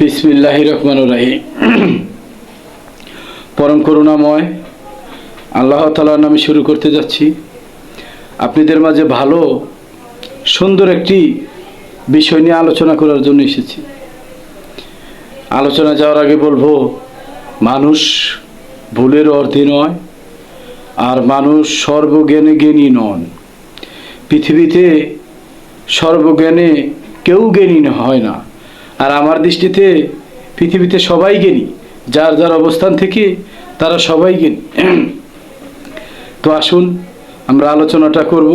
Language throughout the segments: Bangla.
বিসমিল্লাহির রহমানির রহিম। পরম করুণাময় আল্লাহ তাআলার নামে শুরু করতে যাচ্ছি। আপনাদের মাঝে ভালো সুন্দর একটি বিষয় নিয়ে আলোচনা করার জন্য এসেছি। আলোচনা যাওয়ার আগে বলবো, মানুষ ভুলের অর্ধে নয়, আর মানুষ সর্বজ্ঞানে জ্ঞানী নন। পৃথিবীতে সর্বজ্ঞানে কেউ জ্ঞানী হয় না। আর আমার দৃষ্টিতে পৃথিবীতে সবাই জ্ঞানী, যার যার অবস্থান থেকে তারা সবাই জ্ঞানী। তো আসুন আমরা আলোচনাটা করব।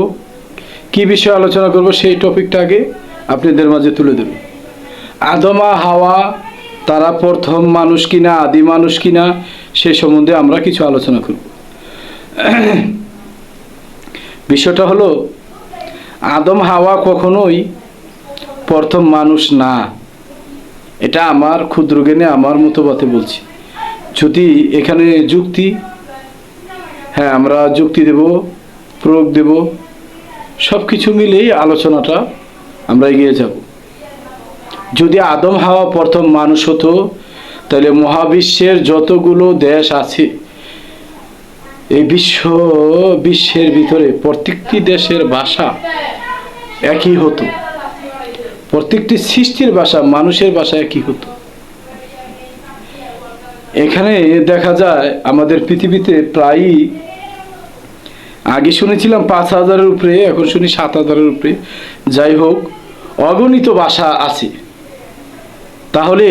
কি বিষয়ে আলোচনা করব সেই টপিকটা আগে আপনাদের মাঝে তুলে দেব। আদম আর হাওয়া তারা প্রথম মানুষ কিনা, আদি মানুষ কিনা, সে সম্বন্ধে আমরা কিছু আলোচনা করব। বিষয়টা হলো, আদম হাওয়া কখনোই প্রথম মানুষ না। এটা আমার ক্ষুদ্র জ্ঞানে আমার মতবাদে বলছি। যদি এখানে যুক্তি, আমরা যুক্তি দেব, প্রয়োগ দেব, সব কিছু মিলেই আলোচনাটা আমরা এগিয়ে যাব। যদি আদম হাওয়া প্রথম মানুষ হতো, তাহলে মহাবিশ্বের যতগুলো দেশ আছে, এই বিশ্বের ভিতরে প্রত্যেকটি দেশের ভাষা একই হতো। প্রত্যেকটি সৃষ্টির ভাষা, মানুষের ভাষা একই হতো। এখানে দেখা যায় আমাদের পৃথিবীতে প্রায়ই, আগে শুনেছিলাম 5,000-এর উপরে, এখন শুনি 7,000-এর উপরে, যাই হোক অগণিত ভাষা আছে। তাহলে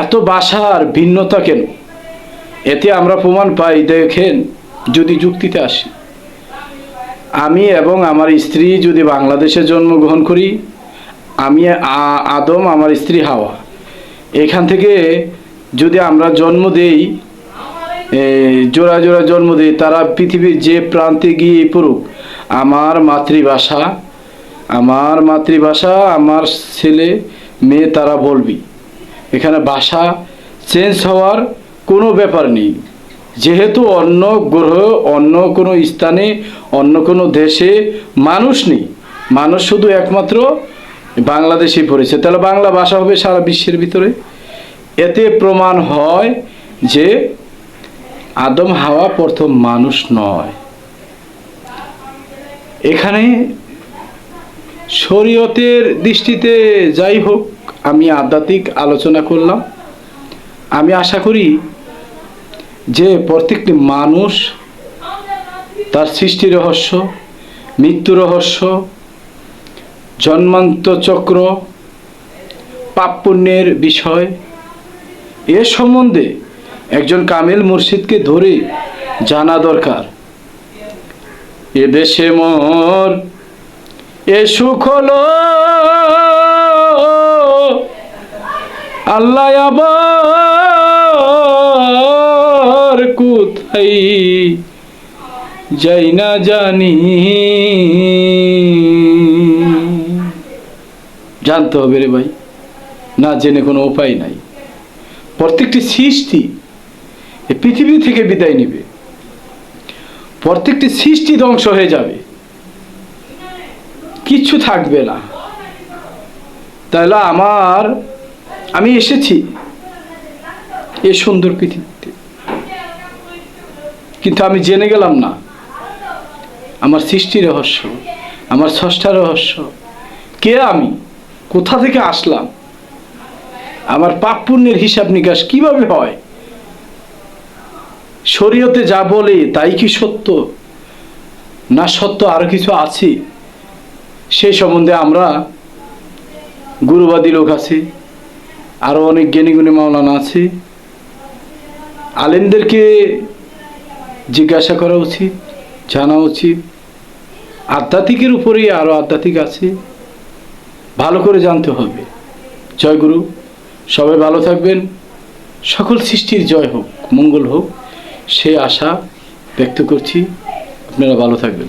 এত ভাষার ভিন্নতা কেন? এতে আমরা প্রমাণ পাই। দেখেন, যদি যুক্তিতে আসি, আমি এবং আমার স্ত্রী যদি বাংলাদেশে জন্মগ্রহণ করি, আমি আদম, আমার স্ত্রী হাওয়া, এখান থেকে যদি আমরা জন্ম দেই, জোড়া জোড়া জন্ম দেই, তারা পৃথিবীর যে প্রান্তে গিয়ে পড়ুক, আমার মাতৃভাষা আমার ছেলে মেয়ে তারা বলবি। এখানে ভাষা চেঞ্জ হওয়ার কোনো ব্যাপার নেই। যেহেতু অন্য গ্রহ, অন্য কোনো স্থানে, অন্য কোনো দেশে মানুষ নেই, মানুষ শুধু একমাত্র বাংলাদেশেই পড়েছে, তাহলে বাংলা ভাষা হবে সারা বিশ্বের ভিতরে। এতে প্রমাণ হয় যে আদম হাওয়া প্রথম মানুষ নয়। এখানে শরীয়তের দৃষ্টিতে যাই হোক, আমি আধ্যাত্মিক আলোচনা করলাম। আমি আশা করি যে প্রত্যেকটি মানুষ তার সৃষ্টি রহস্য, মৃত্যু রহস্য, জন্মান্তর চক্র, পাপ পুণ্যের বিষয়, এ সম্বন্ধে একজন কামেল মুর্শিদকে ধরে জানা দরকার। এ দেশে মোর এ সুখ হলো, আল্লাহ আবার কোথায় যাই না জানি। জানতে হবে রে ভাই, না জেনে কোনো উপায় নাই। প্রত্যেকটি সৃষ্টি পৃথিবী থেকে বিদায় নেবে, প্রত্যেকটি সৃষ্টি ধ্বংস হয়ে যাবে, কিচ্ছু থাকবে না। তাহলে আমি এসেছি এ সুন্দর পৃথিবীতে, কিন্তু আমি জেনে গেলাম না আমার সৃষ্টি রহস্য, আমার স্রষ্টা রহস্য, কে আমি, কোথা থেকে আসলাম, আমার পাপ পুণ্যের হিসাব নিকাশ কিভাবে হয়, শরীয়তে যা বলে তাই কি সত্য, না সত্য আরো কিছু আছে, সেই সম্বন্ধে আমরা গুরুবাদী লোক আছে, আরো অনেক জ্ঞানী গুণী মাওলানা আছে, আলেমদেরকে জিজ্ঞাসা করা উচিত, জানা উচিত। আধ্যাত্মিকের উপরেই আরো আধ্যাত্মিক আছে, ভালো করে জানতে হবে। জয় গুরু, সবাই ভালো থাকবেন, সকল সৃষ্টির জয় হোক, মঙ্গল হোক, সে আশা ব্যক্ত করছি। আপনারা ভালো থাকবেন।